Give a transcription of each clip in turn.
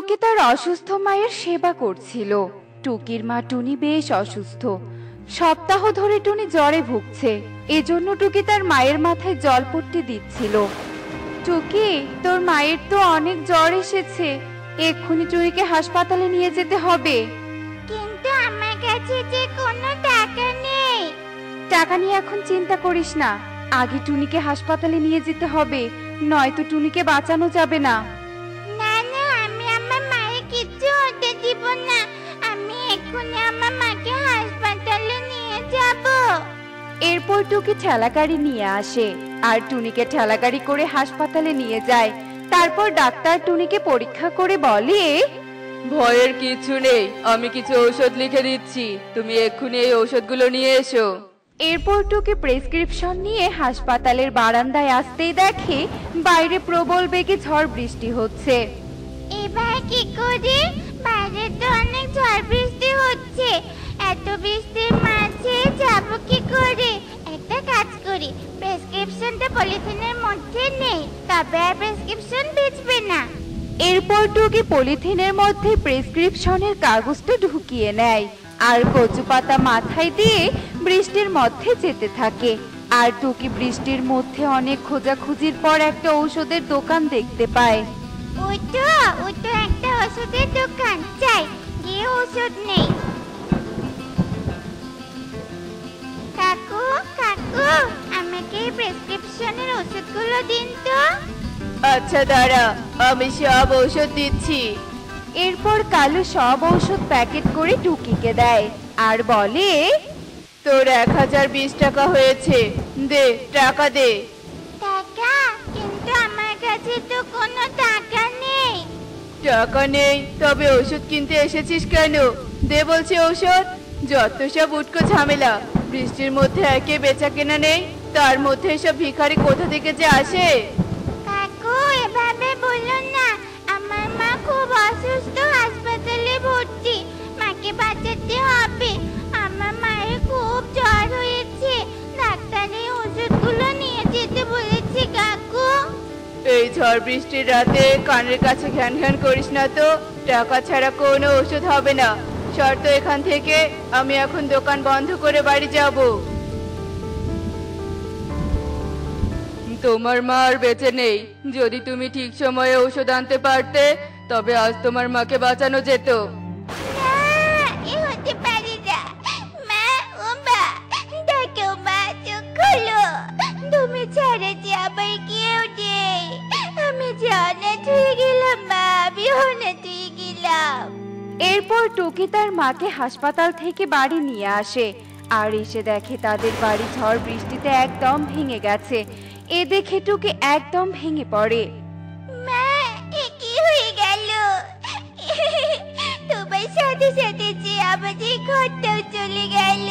টুকি তার অসুস্থ মায়ের সেবা করছিল। টুকির মা টুনি বেশ অসুস্থ। সপ্তাহ ধরে টুনি জ্বরে ভুগছে। এজন্য টুকি তার মায়ের মাথায় জলপট্টি দিচ্ছিল। টুকি, তোর মায়ের তো অনেক জ্বর এসেছে, এক্ষুনি টুনিকে হাসপাতালে নিয়ে যেতে হবে। কিন্তু আমার কাছে যে কোনো টাকা নেই। টাকা নিয়ে এখন চিন্তা করিস না, আগে টুনিকে হাসপাতালে নিয়ে যেতে হবে, নয়তো টুনিকে বাঁচানো যাবে না। না না, আমি আমার মায়ের কিচ্ছু হতে দিব না। আমি এক্ষুনি আমার মাকে হাসপাতালে নিয়ে যাব। এরপর টুকি ঠেলাগাড়ি নিয়ে আসে আর টুনিকে ঠেলাগাড়ি করে হাসপাতালে নিয়ে যায়। তারপর ডাক্তার টুনিকে পরীক্ষা করে বলে, ভয়ের কিছু নেই, আমি কিছু ঔষধ লিখে দিচ্ছি, তুমি এক্ষুনি এই ঔষধগুলো নিয়ে এসো। এরপর টুকি প্রেসক্রিপশন নিয়ে হাসপাতালের বারান্দায় আসতেই দেখে বাইরে প্রবল বেগে ঝড় বৃষ্টি হচ্ছে। এবার কি করি? বাইরে তো অনেক ঝড় বৃষ্টি হচ্ছে, এত বৃষ্টির মাঝে যাব কি করে? একটা কাজ করি, প্রেসক্রিপশনটা পলিথিনের মধ্যে নেই, তবে আর প্রেসক্রিপশন ভিজবে না। এরপর টুকি পলিথিনের মধ্যে প্রেসক্রিপশনের কাগজটা ঢুকিয়ে নেয় আর কচু পাতা মাথায় দিয়ে বৃষ্টির মধ্যে যেতে থাকে। আর টুকি বৃষ্টির মধ্যে অনেক খোঁজাখুঁজির পর একটা ঔষধের দোকান দেখতে পায়। ওই তো একটা ওষুধের দোকান, যাই গিয়ে ওষুধ নেই। কাকু কাকু, আমাকে প্রেসক্রিপশনের ওষুধগুলো দিন তো। আচ্ছা দাঁড়া, আমি সব ঔষধ দিচ্ছি। এরপর কালু সব ঔষধ প্যাকেট করে টুকিকে দেয় আর বলে, তোর 1020 টাকা হয়েছে, দে টাকা দে। টাকা? কিন্তু আমার কাছে তো কোনো টাকা নেই। টাকা নেই? তবে ওষুধ কিনতে এসেছিস কেন? দে বলছি ঔষধ। যত সব উটকো ঝামেলা, বৃষ্টির মধ্যে একে বেচা কেনা নেই, তার মধ্যে সব ভিখারি কোথা থেকে যে আসে। কাকু, এভাবে বলুন না, আমার মা খুব অসুস্থ, হাসপাতালে ভর্তি, মাকে বাঁচাতে হবে। আমার মায়ের খুব জ্বর হয়েছে, ডাক্তারের ওষুধগুলো নিয়ে যেতে বলেছে। কাকু, এই ঝড় বৃষ্টির রাতে কানের কাছে ঘ্যান ঘ্যান করিস না তো, টাকা ছাড়া কোনো ওষুধ হবে না। শর্ত এখান থেকে, আমি এখন দোকান বন্ধ করে বাড়ি যাব। তোমার মা আর বেঁচে নেই, যদি তুমি ঠিক সময়ে ওষুধ আনতে পারতে তবে আজ তোমার মাকে বাঁচানো যেত। না, এ হতে পারে না। মা, ও মা, দেখো মা, চোখ খোলো। তুমি ছাড়া যে আবার কেউ নেই। আমি যে অনাথ হয়ে গেলাম মা, আমি অনাথ হয়ে গেলাম। এরপর টুকি তার মাকে হাসপাতাল থেকে বাড়ি নিয়ে আসে আর এসে দেখে তাদের বাড়ি ঝড় বৃষ্টিতে একদম ভেঙে গেছে। এ দেখে টুকি একদম ভেঙে পড়ে। মা, এ কি হয়ে গেল? তোমার সাথে সাথে যে আমাদের ঘরটাও চলে গেল।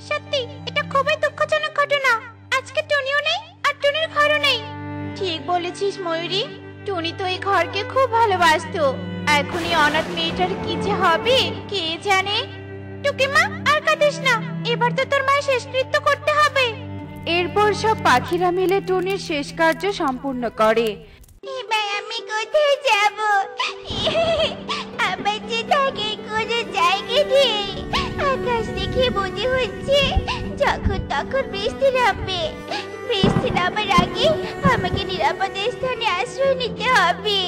সত্যি এটা খুবই দুঃখজনক ঘটনা। আজকে টুনিও নেই আর টুনির ঘরও নেই। ঠিক বলেছিস ময়ূরী, টুনি তো এই ঘরকে খুব ভালোবাসতো। এখন এই অনাথ মেয়েটার কি যে হবে কে জানে। টুকি মা, আর কাঁদিস না, এবার তো তোর মায়ের শেষকৃত্য করতে হবে। এরপর সব পাখিরা মিলে টুনির শেষ কার্য সম্পূর্ণ করে। এবার আমি কোথায় যাব? আমার যে থাকার কোনো জায়গা নেই। আকাশ দেখে মনে হচ্ছে যখন তখন বৃষ্টি নামবে। বৃষ্টি নামার আগে আমাকে নিরাপদ স্থানে আশ্রয় নিতে হবে।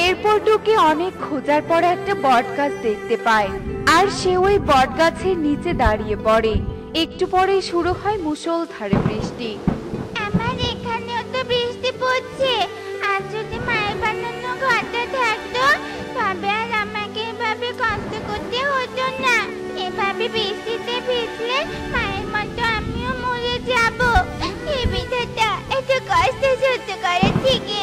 এরপর টুকি অনেক খোঁজার পর একটা বট গাছ দেখতে পায় আর সে ওই বট গাছের নিচে দাঁড়িয়ে পড়ে। একটু পরেই শুরু হয় মুষলধারে বৃষ্টি। আমার এখানেও তো বৃষ্টি পড়ছে। আর যদি মায়ের বানানো ঘরটা থাকতো তবে আর আমাকে এভাবে কষ্ট করতে হতো না। এভাবে বৃষ্টিতে ভিজলে মায়ের মতো আমিও মরে যাব। এই বিধাতা, এত কষ্ট সহ্য করার থেকে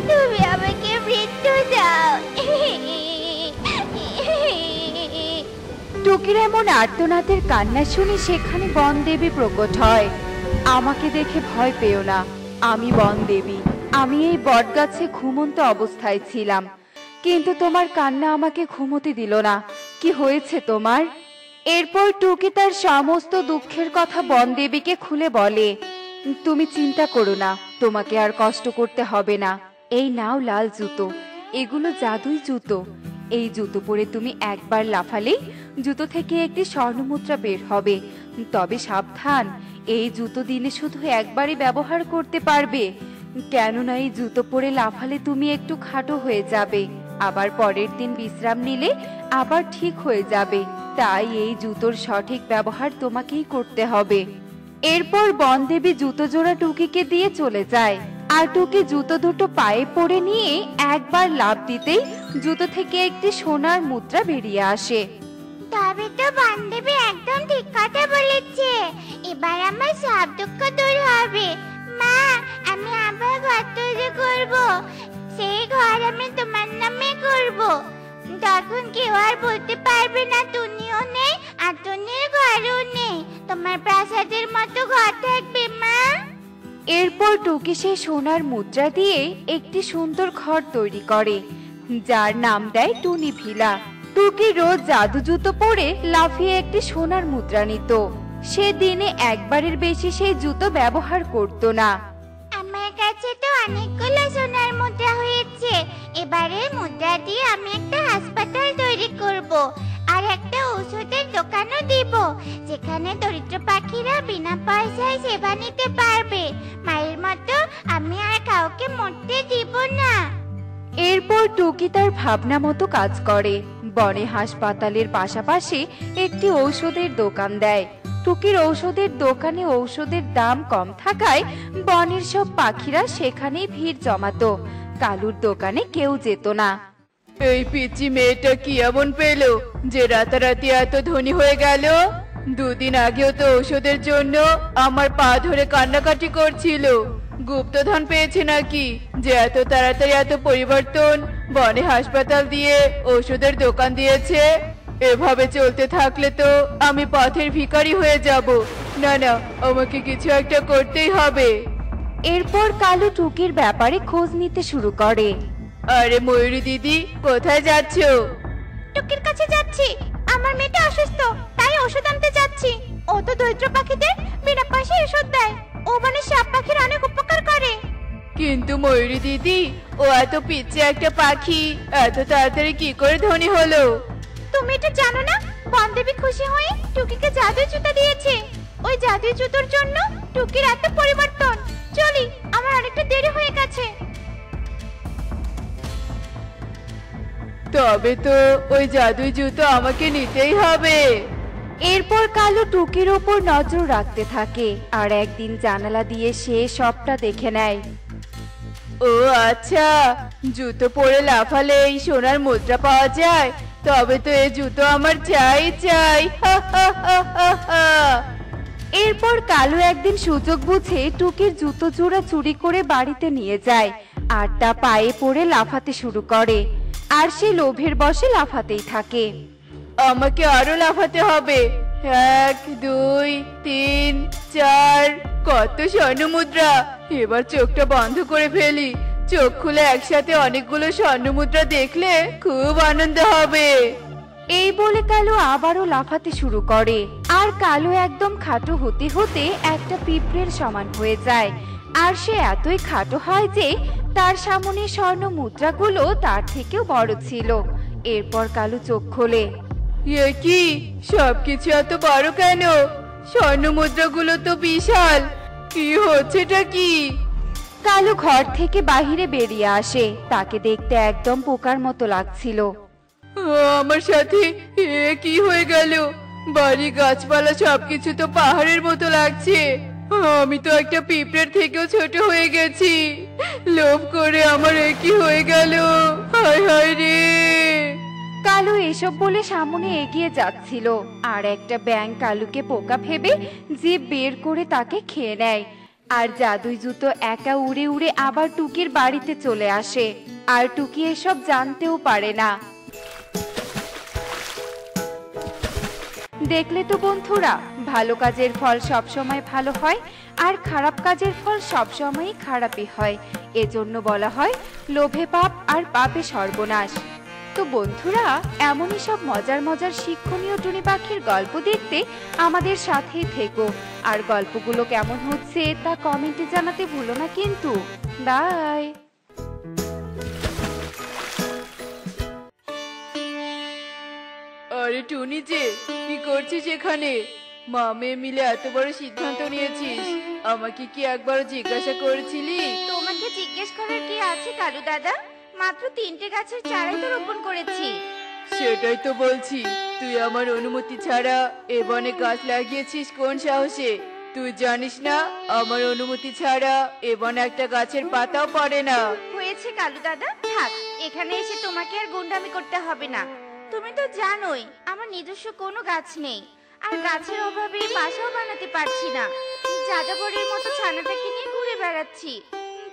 তুমি আমাকে মৃত্যু দাও। টুকির এমন আর্তনাদের কান্না শুনে সেখানে বনদেবী প্রকট হয়। আমাকে দেখে ভয় পেও না, আমি বনদেবী। আমি এই বটগাছে ঘুমন্ত অবস্থায় ছিলাম, কিন্তু তোমার কান্না আমাকে ঘুমোতে দিল না। কি হয়েছে তোমার? এরপর টুকি তার সমস্ত দুঃখের কথা বনদেবীকে খুলে বলে। তুমি চিন্তা করো না, তোমাকে আর কষ্ট করতে হবে না। এই নাও লাল জুতো, এগুলো জাদুই জুতো। এই জুতো পরে তুমি একবার লাফালেই জুতো থেকে একটি স্বর্ণমুদ্রা বের হবে। তবে সাবধান, এই জুতো দিনে শুধু একবারই ব্যবহার করতে পারবে, কেননা এই জুতো পরে লাফালে তুমি একটু খাটো হয়ে যাবে, আবার পরের দিন বিশ্রাম নিলে আবার ঠিক হয়ে যাবে। তাই এই জুতোর সঠিক ব্যবহার তোমাকেই করতে হবে। এরপর বনদেবী জুতো জোড়া টুকিকে দিয়ে চলে যায়, আর টুকি জুতো দুটো পায়ে পরে নিয়ে একবার লাফ দিতেই জুতো থেকে একটি সোনার মুদ্রা বেরিয়ে আসে। তবে তো বান্ধবী একদম ঠিক কথা বলেছে, এবার আমার সব দুঃখ দূর হবে। মা, আমি আবার ঘর তৈরি করব, সেই ঘর আমি তোমার নামে করব। তখন কেউ আর বলতে পারবে না টুনিও নেই আর টুনির ঘরও নেই, তোমার প্রাসাদের মতো ঘর থাকবে মা। এরপর টুকি সেই সোনার মুদ্রা দিয়ে একটি সুন্দর ঘর তৈরি করে, যার নাম দেয় টুনি ভিলা। টুকি রোজ জাদু জুতো পরে লাফিয়ে একটি সোনার মুদ্রা নিত। সে দিনে একবারের বেশি সেই জুতো ব্যবহার করত না। আমার কাছে তো অনেকগুলো সোনার মুদ্রা হয়েছে, এবারে মুদ্রা দিয়ে আমি একটা হাসপাতাল তৈরি করব, আর একটা ওষুধের দোকানও দিব, যেখানে দরিদ্র পাখিরা বিনা পয়সায় সেবা নিতে পারবে। মায়ের মতো আমি আর কাউকে মরতে দিব না। এরপর টুকি তার ভাবনা মতো কাজ করে, বনে হাসপাতালের পাশাপাশি একটি ঔষধের দোকান দেয়। টুকির ঔষধের দোকানে ঔষধের দাম কম থাকায় বনের সব পাখিরা সেখানেই ভিড় জমাতো। কালুর দোকানে কেউ যেত না। এই পিচ্চি মেয়েটা কি এমন পেল যে রাতারাতি এত ধনী হয়ে গেল? দুদিন আগেও তো ঔষধের জন্য আমার পা ধরে কান্নাকাটি করছিল। গুপ্তধন পেয়েছে নাকি যে এত তাড়াতাড়ি এত পরিবর্তন? বনে হাসপাতাল দিয়ে ঔষধের দোকান দিয়েছে। এভাবে চলতে থাকলে তো আমি পথের ভিখারি হয়ে যাব। না না, আমাকে কিছু একটা করতেই হবে। এরপর কালু টুকির ব্যাপারে খোঁজ নিতে শুরু করে। আরে ময়ূরী দিদি, কোথায় যাচ্ছো? টুকির কাছে যাচ্ছি, আমার মেয়েটা অসুস্থ, তাই ওষুধ আনতে যাচ্ছি। ও তো দরিদ্র পাখিদের বিনা পয়সায় ওষুধ দেয়, ও মানে সব পাখির অনেক উপকার করে। কিন্তু ময়ূরী দিদি, ও এত পিচ্চি একটা পাখি এত তাড়াতাড়ি কি করে ধনী হলো? তুমি এটা জানো না? বনদেবী খুশি হয়ে টুকিকে জাদুই জুতা দিয়েছে। ওই জাদুই জুতোর জন্য টুকির এত পরিবর্তন। চলি, আমার অনেকটা দেরি হয়ে গেছে। তবে তো ওই জাদুই জুতো আমাকে নিতেই হবে। এরপর কালু টুকির ওপর নজর রাখতে থাকে, আর একদিন জানালা দিয়ে সে সবটা দেখে নেয়। ও আচ্ছা, জুতো পরে লাফালে এই সোনার মুদ্রা পাওয়া যায়। তবে তো এই জুতো আমার চাই চাই। হা হা হা হা হা। এরপর কালু একদিন সুযোগ বুঝে টুকির জুতো জোড়া চুরি করে বাড়িতে নিয়ে যায়, আর তা পায়ে পড়ে লাফাতে শুরু করে। আর সে লোভের বশে লাফাতেই থাকে। আমাকে আরো লাফাতে হবে। 1 2 3 4, কত স্বর্ণ মুদ্রা! এবার চোখটা বন্ধ করে ফেলি। চোখ খুলে একসাথে অনেকগুলো স্বর্ণ মুদ্রা দেখলে খুব আনন্দ হবে। এই বলে কালু আবারও লাফাতে শুরু করে, আর কালু একদম খাটো হতে হতে একটা পিঁপড়ের সমান হয়ে যায়। আর সে এতই খাটো হয় যে তার সামনে স্বর্ণ মুদ্রাগুলো তার থেকেও বড় ছিল। এরপর কালু চোখ খোলে। এ কি, সবকিছু এত বড় কেন? স্বর্ণ মুদ্রাগুলো তো বিশাল। কি হচ্ছেটা কি? কালু ঘর থেকে বাহিরে বেরিয়ে আসে, তাকে দেখতে একদম পোকার মতো লাগছিল। আমার সাথে এ কি হয়ে গেল? বাড়ি গাছপালা সবকিছু তো পাহাড়ের মতো লাগছে। আমি তো একটা পিঁপড়ের থেকেও ছোট হয়ে গেছি। লোভ করে আমার এ কি হয়ে গেল? হায় হায় রে! কালু এসব বলে সামনে এগিয়ে যাচ্ছিল, আর একটা ব্যাঙ কালুকে পোকা ভেবে জিভ বের করে তাকে খেয়ে নেয়। আর জাদুই জুতো একা উড়ে উড়ে আবার টুকির বাড়িতে চলে আসে, আর টুকি এসব জানতেও পারে না। দেখলে তো বন্ধুরা, ভালো কাজের ফল সবসময় ভালো হয়, আর খারাপ কাজের ফল সবসময়ই খারাপই হয়। এজন্য বলা হয় লোভে পাপ আর পাপে সর্বনাশ। তো বন্ধুরা, এমনই সব মজার মজার শিক্ষণীয় টুনি পাখির গল্প দেখতে আমাদের সাথেই থেকো। আর গল্পগুলো কেমন হচ্ছে তা কমেন্টে জানাতে ভুলো না কিন্তু। বাই। আরে টুনি যে, কি করছিস এখানে? মা মেয়ে মিলে এত বড় সিদ্ধান্ত নিয়েছিস, আমাকে কি একবার জিজ্ঞাসা করেছিলি? তোমাকে জিজ্ঞেস করার কি আছে কালু দাদা? মাত্র 3টে গাছের চারাই তো রোপণ করেছি। সেটাই তো বলছি, তুই আমার অনুমতি ছাড়া এ বনে গাছ লাগিয়েছিস কোন সাহসে? তুই জানিস না আমার অনুমতি ছাড়া এ বনে একটা গাছের পাতাও পড়ে না। হয়েছে কালু দাদা, থাক, এখানে এসে তোমাকে আর গুন্ডামি করতে হবে না। তুমি তো জানোই আমার নিজস্ব কোনো গাছ নেই, আর গাছের অভাবে বাসাও বানাতে পারছি না। যাযাবরের মতো ছানাটাকে নিয়ে ঘুরে বেড়াচ্ছি।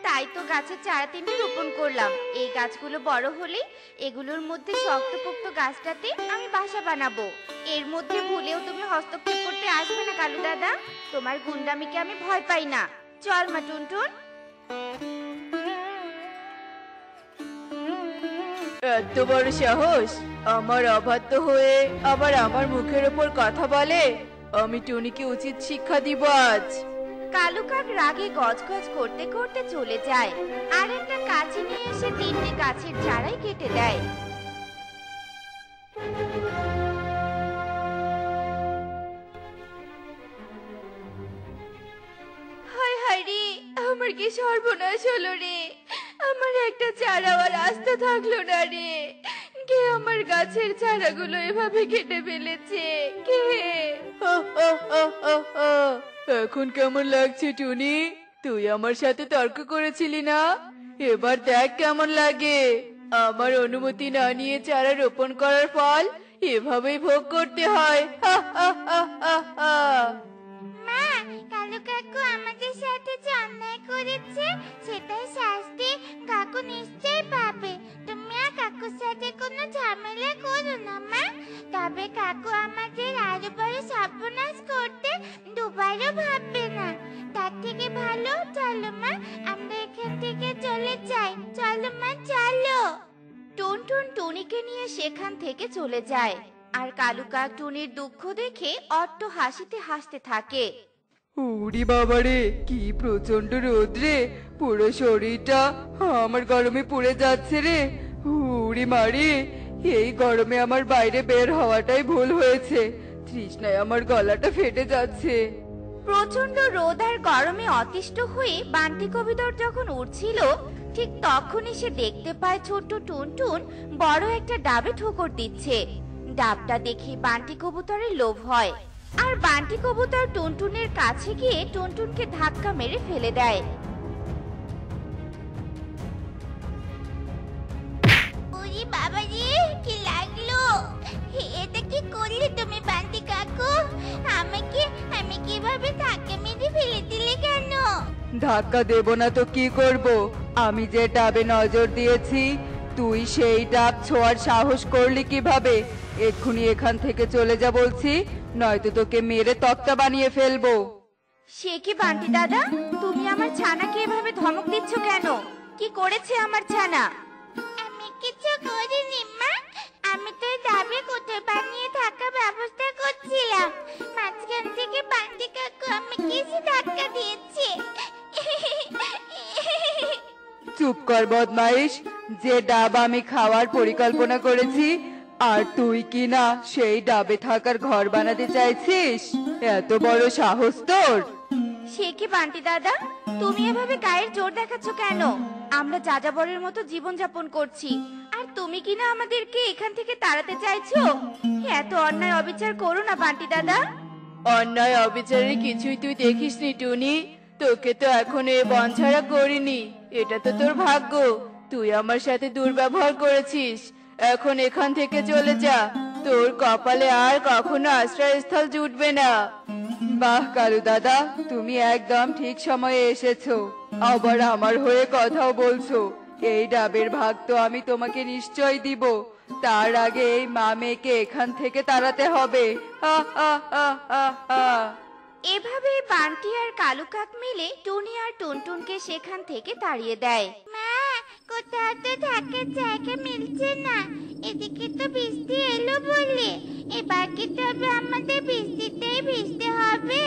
তাই তো গাছের চারা 3টে রোপণ করলাম। এই গাছগুলো বড় হলে এগুলোর মধ্যে শক্তপোক্ত গাছটাতে আমি বাসা বানাবো। এর মধ্যে ভুলেও তুমি হস্তক্ষেপ করতে আসবে না কালু দাদা। তোমার গুন্ডামিকে আমি ভয় পাই না। চল মা টুনটুন। এত বড় সাহস, আমার অবাধ্য হয়ে আবার আমার মুখের ওপর কথা বলে? আমি টুনিকে উচিত শিক্ষা দিব আজ। কালু কাক রাগে গজগজ করতে করতে চলে যায়, আর একটা কাঁচি নিয়ে এসে 3টে গাছের চারাই কেটে দেয়। হায় হায় রে, আমার কি সর্বনাশ হলো রে! আমার একটা চারাও আর আস্ত থাকলো না রে। কে আমার গাছের চারাগুলো এভাবে কেটে ফেলেছে? কে? এখন কেমন লাগছে টুনি? তুই আমার সাথে তর্ক করেছিলি না, এবার দেখ কেমন লাগে। আমার অনুমতি না নিয়ে চারা রোপণ করার ফল এভাবেই ভোগ করতে হয়। মা, কালু কাকু আমাদের সাথে যে অন্যায় করেছে সেটাই শাস্তি কাকু নিশ্চয়ই পাবে। তুমি আর কাকুর সাথে কোনো ঝামেলা করো না মা। তবে কাকু আমাদের আরো বড় সর্বনাশ করতে দুবারও ভাববে না। তার থেকে ভালো চলো মা, আমরা এখান থেকে চলে যাই। চলো মা, চলো। টুনটুন টুনিকে নিয়ে সেখান থেকে চলে যায়, আর কালু কাক টুনির দুঃখ দেখে অট্ট হাসিতে হাসতে থাকে। উড়ি বাবারে, কি প্রচন্ড রোদ রে! পুরো শরীরটা আমার গরমে পুড়ে যাচ্ছে রে। উড়ি মারি, এই গরমে আমার বাইরে বের হওয়াটাই ভুল হয়েছে। তৃষ্ণায় আমার গলাটা ফেটে যাচ্ছে। প্রচন্ড রোদ আর গরমে অতিষ্ঠ হয়ে বান্টি কবিতর যখন উঠছিল, ঠিক তখনই সে দেখতে পায় ছোট্ট টুনটুন বড় একটা ডাবে ঠোকর দিচ্ছে। ডাবটা দেখে বান্টি কবুতরের লোভ হয়, আর বান্টি কবুতর টুনটুনের কাছে গিয়ে টুনটুনকে ধাক্কা মেরে ফেলে দেয়। ওরে বাবা রে, কি লাগলো! এটা কি করলে তুমি বান্টি কাকু? আমি কিভাবে ধাক্কা মেরে ফেলে দিলে কেন? ধাক্কা দেব না তো কি করব? আমি যে ডাবে নজর দিয়েছি, তুই সেই ডাব ছোঁয়ার সাহস করলি কিভাবে? এক্ষুনি এখান থেকে চলে যা বলছি, নয়তো তোকে মেরে তক্তা বানিয়ে ফেলবো। সে কি বান্টি দাদা, তুমি আমার ছানাকে এভাবে ধমক দিচ্ছ কেন? কি করেছে আমার ছানা? আমি কিছু করিনি মা, আমি তো ডাবে কোথায় বানিয়ে থাকার ব্যবস্থা করছিলাম। মাঝখান থেকে বান্টি কাকু আমাকে এসে ধাক্কা দিয়েছে। চুপ কর বদমাইশ! যে ডাব আমি খাওয়ার পরিকল্পনা করেছি, আর তুই কি না সেই ডাবে থাকার ঘর বানাতে চাইছিস? এত বড় সাহস তোর! সে কি বান্টি দাদা, তুমি এভাবে গায়ের জোর দেখাচ্ছ কেন? আমরা যাযাবরের মতো জীবন যাপন করছি, আর তুমি কিনা আমাদেরকে এখান থেকে তাড়াতে চাইছো? এত অন্যায় অবিচার করো না বান্টি দাদা। অন্যায় অবিচারের কিছুই তুই দেখিসনি টুনি। তোকে তো এখন এ বন ছাড়া করিনি, এটা তো তোর ভাগ্য। তুই আমার সাথে দুর্ব্যবহার করেছিস, এখন এখান থেকে চলে যা। তোর কপালে আর কখনো আশ্রয়স্থল জুটবে না। বাহ কালু দাদা, তুমি একদম ঠিক সময়ে এসেছো, আবার আমার হয়ে কথাও বলছো। এই ডাবের ভাগ তো আমি তোমাকে নিশ্চয় দিব, তার আগে এই মা মেয়েকে এখান থেকে তাড়াতে হবে। হা হা হা হা হা। এভাবে বান্টি আর কালু কাক মিলে টুনি আর টুনটুনকে সেখান থেকে তাড়িয়ে দেয়। মা, কোথাও তো থাকার জায়গা মিলছে না। এদিকে তো বৃষ্টি এলো বলে, এবার কি তবে আমাদের বৃষ্টিতেই ভিজতে হবে?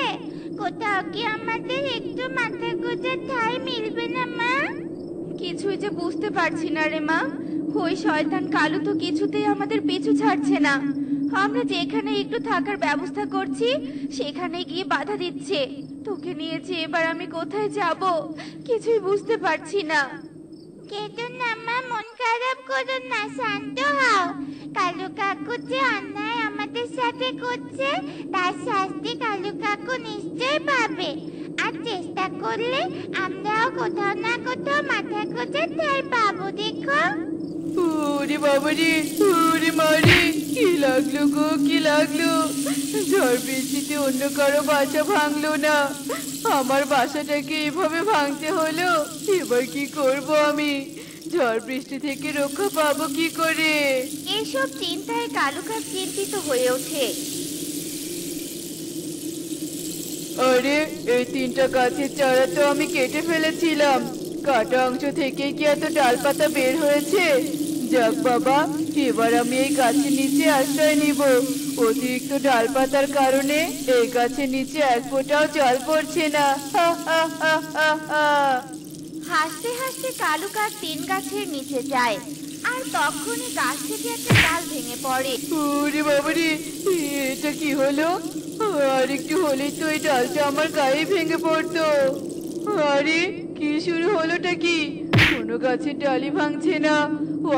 কোথাও কি আমাদের একটু মাথা গোঁজার ঠাঁই মিলবে না মা? কিছুই যে বুঝতে পারছি না রে মা। ওই শয়তান কালু তো কিছুতেই আমাদের পিছু ছাড়ছে না। আমরা যেখানে একটু থাকার ব্যবস্থা করছি সেখানে গিয়ে বাধা দিচ্ছে। তোকে নিয়ে যে এবার আমি কোথায় যাব কিছুই বুঝতে পারছি না। কেতো না মা, মন খারাপ করো না, শান্ত হও। কালু কাকু যে অন্যায় আমাদের সাথে করছে তার শাস্তি কালু কাকু নিশ্চয় পাবে। আর চেষ্টা করলে আমরাও কোথাও না কোথাও মাথা গোঁজার ঠাঁই পাবো, দেখো। ওরে বাবারে, ওরে মারে, কি লাগলো গো, কি লাগলো? ঝড় বৃষ্টিতে অন্য কারো বাসা ভাঙলো না, আমার বাসাটাকে এভাবে ভাঙতে হলো। এবার কি করব আমি? ঝড় বৃষ্টি থেকে রক্ষা পাবো কি করে? এসব চিন্তায় কালু কাক চিন্তিত হয়ে ওঠে। আরে, এই 3টা গাছের চারা তো আমি কেটে ফেলেছিলাম। কাটা অংশ থেকে কি এত ডালপাতা বের হয়েছে? যাক বাবা, এবার আমি এই গাছের নিচে আশ্রয় নিব। অতিরিক্ত ডালপাতার কারণে এই গাছের নিচে এক ফোঁটাও জল পড়ছে না। হা হা হা হা হা। হাসতে হাসতে কালু কাক 3 গাছের নিচে যায়, আর তখনই গাছ থেকে একটা ডাল ভেঙে পড়ে। ওরে বাবারে, এটা কি হলো? আর একটু হলেই তো এই ডালটা আমার গায়ে ভেঙে পড়তো। আরে, কি শুরু হলোটা কি? কোনো গাছের ডালই ভাঙছে না,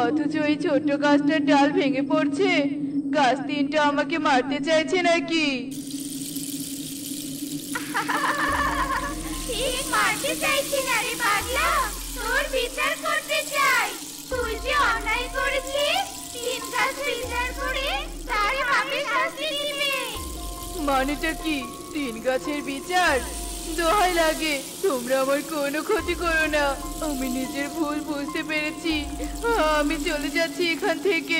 অথচ এই ছোট্ট গাছটার ডাল ভেঙে পড়ছে। গাছ 3টা আমাকে মারতে চাইছে নাকি? ঠিক মারতে চাইছি না রে পাগলা, তোর বিচার করতে চাই। তুই যে অন্যায় করেছিস, 3 গাছ বিচার করে তার হবে শাস্তি দিবে। মানেটা কি? 3 গাছের বিচার? দোহাই লাগে, তোমরা আমার কোনো ক্ষতি করো না। আমি নিজের ভুল বুঝতে পেরেছি, আমি চলে যাচ্ছি এখান থেকে।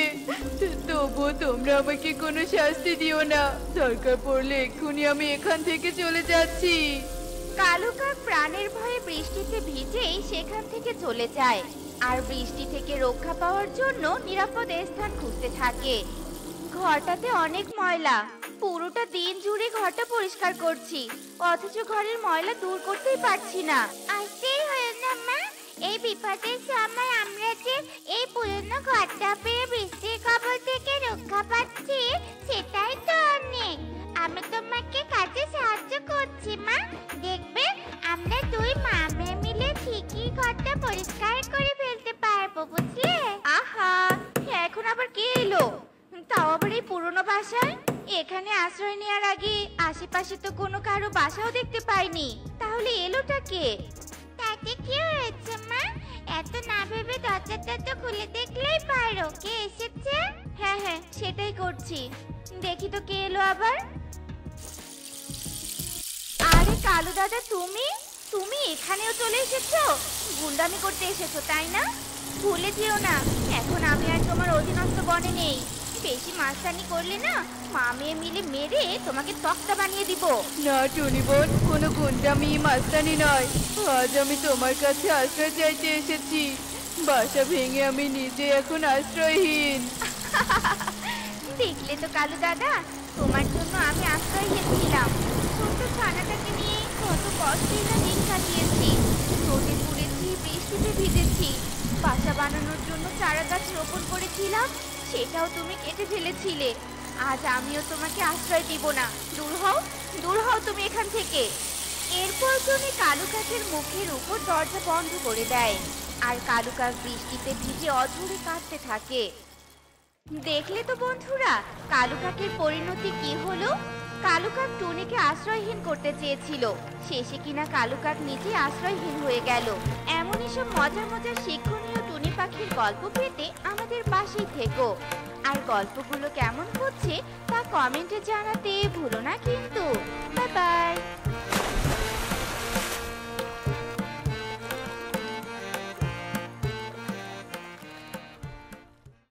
তবুও তোমরা আমাকে কোনো শাস্তি দিও না, দরকার পড়লে এক্ষুনি আমি এখান থেকে চলে যাচ্ছি। কালু কাক প্রাণের ভয়ে বৃষ্টিতে ভিজেই সেখান থেকে চলে যায়, আর বৃষ্টি থেকে রক্ষা পাওয়ার জন্য নিরাপদ স্থান খুঁজতে থাকে। ঘরটাতে অনেক ময়লা, পুরোটা দিন জুড়ে ঘরটা পরিষ্কার করছি, অথচ ঘরের ময়লা দূর করতেই পারছি না। আসতেই হলো না মা, এই বিপদের সময় আমরা যে এই পুরনো ঘরটা পেয়ে বৃষ্টির কবল থেকে রক্ষা পাচ্ছি, সেটাই তো অনেক। আমি তোমাকে কাজে সাহায্য করছি মা, দেখবে আমরা 2 মা মেয়ে মিলে ঠিকই ঘরটা পরিষ্কার করে ফেলতে পারবো, বুঝলে? আহা, এখন আবার কে এলো? তাও আবার এই পুরনো বাসায়। এখানে আশ্রয় নেওয়ার আগে আশেপাশে তো কোনো কারো বাসাও দেখতে পাইনি, তাহলে এলোটা কে? তাতে কি হয়েছে মা? এত না ভেবে দরজাটা তো খুলে দেখলেই পারো কে এসেছে। হ্যাঁ হ্যাঁ, সেটাই করছি। দেখি তো কে এলো আবার। আরে কালু দাদা, তুমি তুমি এখানেও চলে এসেছো? গুন্ডামি করতে এসেছো তাই না? ভুলে যেও না, এখন আমি আর তোমার অধীনস্থ বনে নেই। বেশি মাস্তানি করলে না, মা মেয়ে মিলে মেরে তোমাকে তক্তা বানিয়ে দিব। না টুনি বোন, কোনো গুন্ডামি মাস্তানি নয়। আজ আমি তোমার কাছে আশ্রয় চাইতে এসেছি। বাসা ভেঙে আমি নিজে এখন আশ্রয়হীন। দেখলে তো কালু দাদা, তোমার জন্য আমি আশ্রয়হীন ছিলাম। ছোট্ট ছানাটাকে নিয়ে কত কষ্টে না দিন কাটিয়েছি। রোদে পুড়েছি, বৃষ্টিতে ভিজেছি। বাসা বানানোর জন্য চারা গাছ রোপণ করেছিলাম, সেটাও তুমি কেটে ফেলেছিলে। আজ আমিও তোমাকে আশ্রয় দিব না। দূর হও, দূর হও তুমি এখান থেকে। এরপর তুমি কালু কাকের মুখের উপর দরজা বন্ধ করে দেয়, আর কালু কাক বৃষ্টিতে ভিজে অঝরে কাঁদতে থাকে। দেখলে তো বন্ধুরা, কালু কাকের পরিণতি কি হলো? কালু কাক টুনিকে আশ্রয়হীন করতে চেয়েছিল, শেষে কিনা কালু কাক নিজে আশ্রয়হীন হয়ে গেল। এমনই সব মজার মজার শিক্ষণীয় টুনি পাখির গল্প পেতে আমাদের পাশেই থেকো। আর গল্পগুলো কেমন হচ্ছে তা কমেন্টে জানাতে ভুলো না কিন্তু। Bye bye.